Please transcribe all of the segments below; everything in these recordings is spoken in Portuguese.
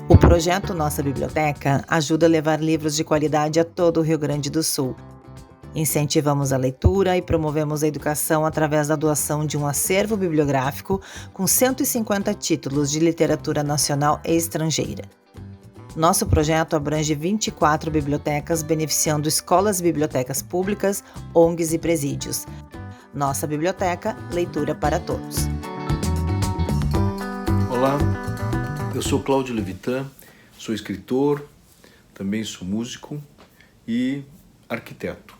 O projeto Nossa Biblioteca ajuda a levar livros de qualidade a todo o Rio Grande do Sul. Incentivamos a leitura e promovemos a educação através da doação de um acervo bibliográfico com 150 títulos de literatura nacional e estrangeira. Nosso projeto abrange 24 bibliotecas, beneficiando escolas e bibliotecas públicas, ONGs e presídios. Nossa Biblioteca, leitura para todos. Olá, eu sou Cláudio Levitan, sou escritor, também sou músico e arquiteto.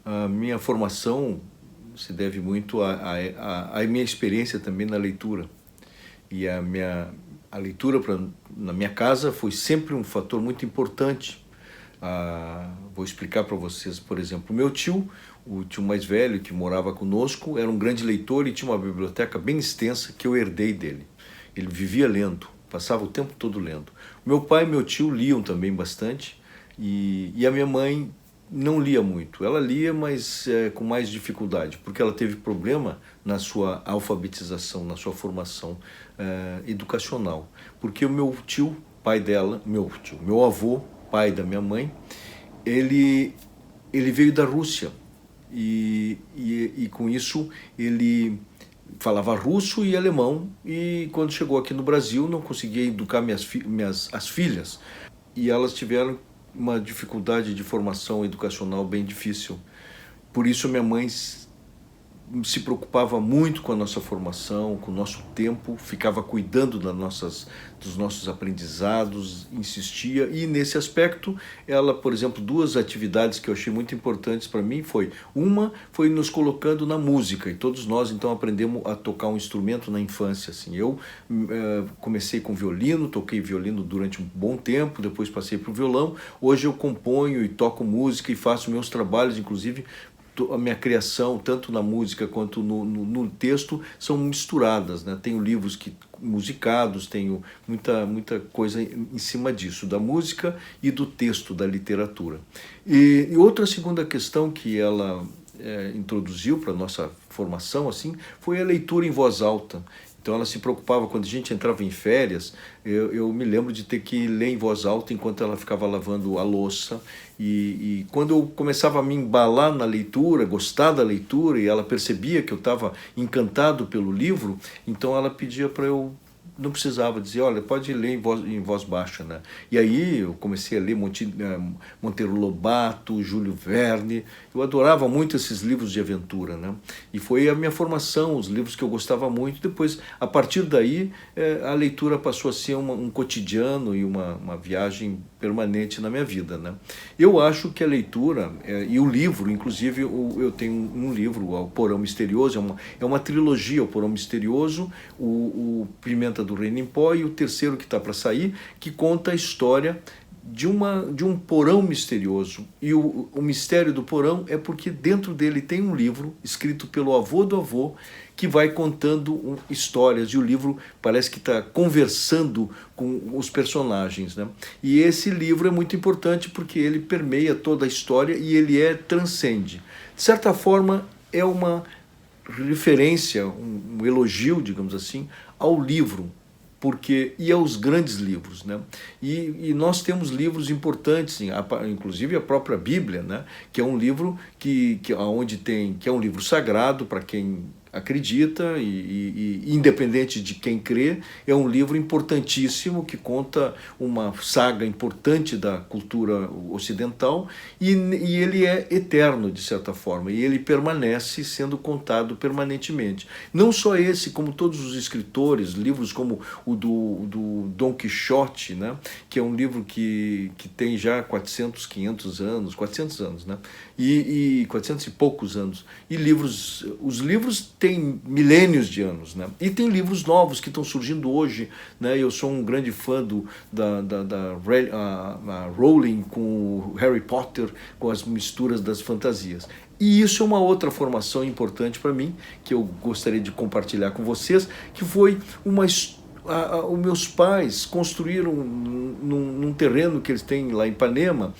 A minha formação se deve muito à minha experiência também na leitura. E a leitura na minha casa foi sempre um fator muito importante. Vou explicar para vocês, por exemplo, meu tio, o tio mais velho que morava conosco, era um grande leitor e tinha uma biblioteca bem extensa que eu herdei dele. Ele vivia lendo, passava o tempo todo lendo. Meu pai e meu tio liam também bastante e a minha mãe não lia muito. Ela lia, mas com mais dificuldade, porque ela teve problema na sua alfabetização, na sua formação educacional. Porque o meu tio, pai dela, meu avô, pai da minha mãe, ele veio da Rússia e com isso ele falava russo e alemão, e quando chegou aqui no Brasil não conseguia educar as filhas, e elas tiveram uma dificuldade de formação educacional bem difícil. Por isso minha mãe se preocupava muito com a nossa formação, com o nosso tempo, ficava cuidando dos nossos aprendizados, insistia, e nesse aspecto ela, por exemplo, duas atividades que eu achei muito importantes para mim uma foi nos colocando na música, e todos nós então aprendemos a tocar um instrumento na infância. Assim, eu comecei com violino, toquei violino durante um bom tempo, depois passei para o violão. Hoje eu componho e toco música e faço meus trabalhos, inclusive a minha criação, tanto na música quanto no texto, são misturadas, né? Tenho livros musicados, tenho muita coisa em cima disso, da música e do texto, da literatura. E outra segunda questão que ela introduziu para a nossa formação assim, foi a leitura em voz alta. Então ela se preocupava, quando a gente entrava em férias, eu me lembro de ter que ler em voz alta enquanto ela ficava lavando a louça. E quando eu começava a me embalar na leitura, gostar da leitura, e ela percebia que eu estava encantado pelo livro, então ela pedia para eu, não precisava dizer, olha, pode ler em voz baixa, né? E aí eu comecei a ler Monteiro Lobato, Júlio Verne. Eu adorava muito esses livros de aventura, né? E foi a minha formação, os livros que eu gostava muito. Depois, a partir daí, a leitura passou a ser um cotidiano e uma viagem permanente na minha vida, né? Eu acho que a leitura e o livro, inclusive eu tenho um livro, O Porão Misterioso, é uma trilogia, O Porão Misterioso, o Pimenta do Reino em Pó, e o terceiro que está para sair, que conta a história de um porão misterioso. E o mistério do porão é porque dentro dele tem um livro escrito pelo avô do avô, que vai contando histórias, e o livro parece que está conversando com os personagens, né? E esse livro é muito importante porque ele permeia toda a história e ele transcende. De certa forma, é uma referência, um elogio, digamos assim, ao livro, e aos grandes livros, né? E nós temos livros importantes, inclusive a própria Bíblia, né? Que é um livro que é um livro sagrado para quem acredita e independente de quem crê, é um livro importantíssimo que conta uma saga importante da cultura ocidental, e ele é eterno de certa forma, e ele permanece sendo contado permanentemente. Não só esse, como todos os escritores, livros como o do Dom Quixote, né? Que é um livro que tem já 400 anos, né? E 400 e poucos anos. E os livros têm milênios de anos, né? E tem livros novos que estão surgindo hoje, né? Eu sou um grande fã da Rowling com o Harry Potter, com as misturas das fantasias. E isso é uma outra formação importante para mim, que eu gostaria de compartilhar com vocês, que foi os meus pais construíram num terreno que eles têm lá em Ipanema,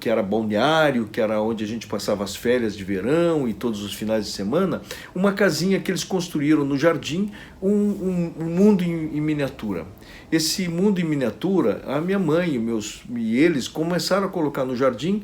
que era balneário, que era onde a gente passava as férias de verão e todos os finais de semana, uma casinha que eles construíram no jardim, um mundo em miniatura. Esse mundo em miniatura, a minha mãe e eles começaram a colocar no jardim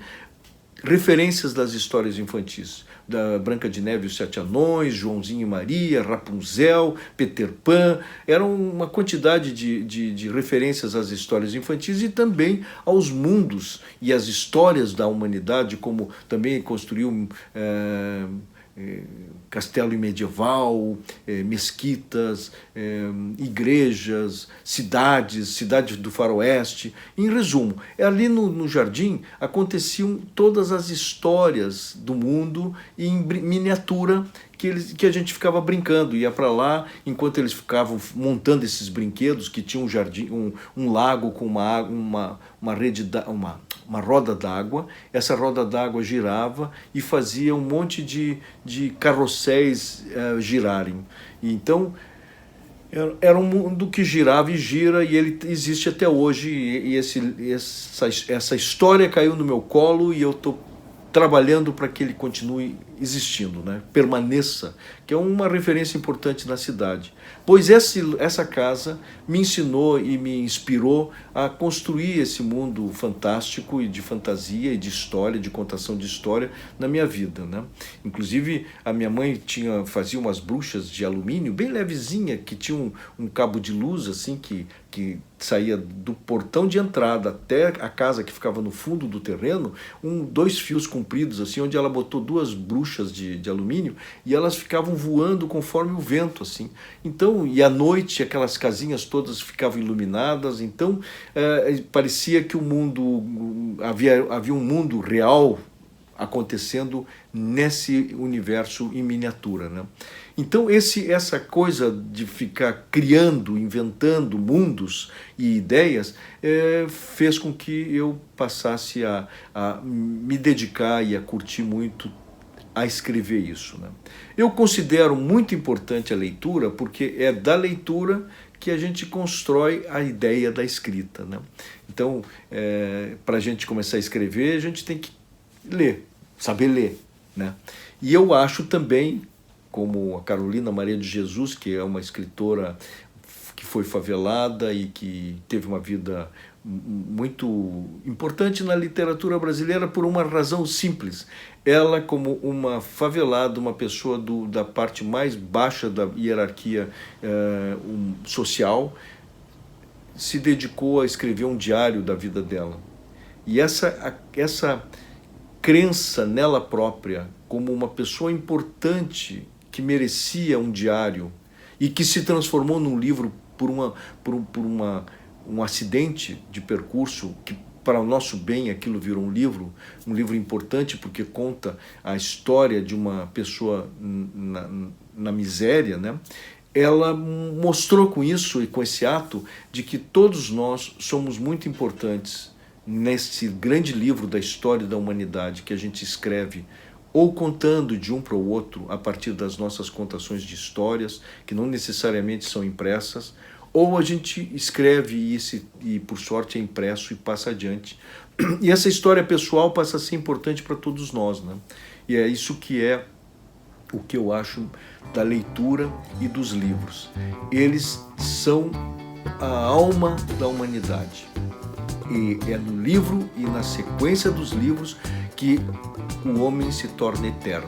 referências das histórias infantis, da Branca de Neve e os Sete Anões, Joãozinho e Maria, Rapunzel, Peter Pan. Era uma quantidade de referências às histórias infantis e também aos mundos e às histórias da humanidade, como também construiu castelo medieval, mesquitas, igrejas, cidades do faroeste. Em resumo, ali no jardim aconteciam todas as histórias do mundo em miniatura, que a gente ficava brincando, ia para lá enquanto eles ficavam montando esses brinquedos, que tinha um jardim, um lago com uma rede, uma roda d'água. Essa roda d'água girava e fazia um monte de carrosséis girarem. Então era um mundo que girava e gira, e ele existe até hoje, e essa história caiu no meu colo, e eu estou trabalhando para que ele continue existindo, né? Permaneça, que é uma referência importante na cidade. Pois essa casa me ensinou e me inspirou a construir esse mundo fantástico e de fantasia e de história, de contação de história na minha vida, né? Inclusive, a minha mãe fazia umas bruxas de alumínio bem levezinha, que tinha um cabo de luz assim que saía do portão de entrada até a casa que ficava no fundo do terreno, dois fios compridos assim, onde ela botou duas bruxas de alumínio, e elas ficavam voando conforme o vento assim. Então, e à noite aquelas casinhas todas ficavam iluminadas. Então parecia que o mundo havia um mundo real acontecendo nesse universo em miniatura, né? Então essa coisa de ficar criando, inventando mundos e ideias fez com que eu passasse a me dedicar e a curtir muito a escrever isso, né? Eu considero muito importante a leitura, porque é da leitura que a gente constrói a ideia da escrita, né? Então, para a gente começar a escrever, a gente tem que ler, saber ler, né? E eu acho também, como a Carolina Maria de Jesus, que é uma escritora que foi favelada e que teve uma vida muito importante na literatura brasileira por uma razão simples. Ela, como uma favelada, uma pessoa da parte mais baixa da hierarquia social, se dedicou a escrever um diário da vida dela. E essa crença nela própria como uma pessoa importante que merecia um diário e que se transformou num livro por um acidente de percurso, que para o nosso bem aquilo virou um livro importante, porque conta a história de uma pessoa na miséria, né? Ela mostrou com isso e com esse ato de que todos nós somos muito importantes nesse grande livro da história da humanidade que a gente escreve, ou contando de um para o outro a partir das nossas contações de histórias, que não necessariamente são impressas, ou a gente escreve e por sorte é impresso e passa adiante. E essa história pessoal passa a ser importante para todos nós, né? E é isso que é o que eu acho da leitura e dos livros. Eles são a alma da humanidade. E é no livro e na sequência dos livros que o homem se torna eterno.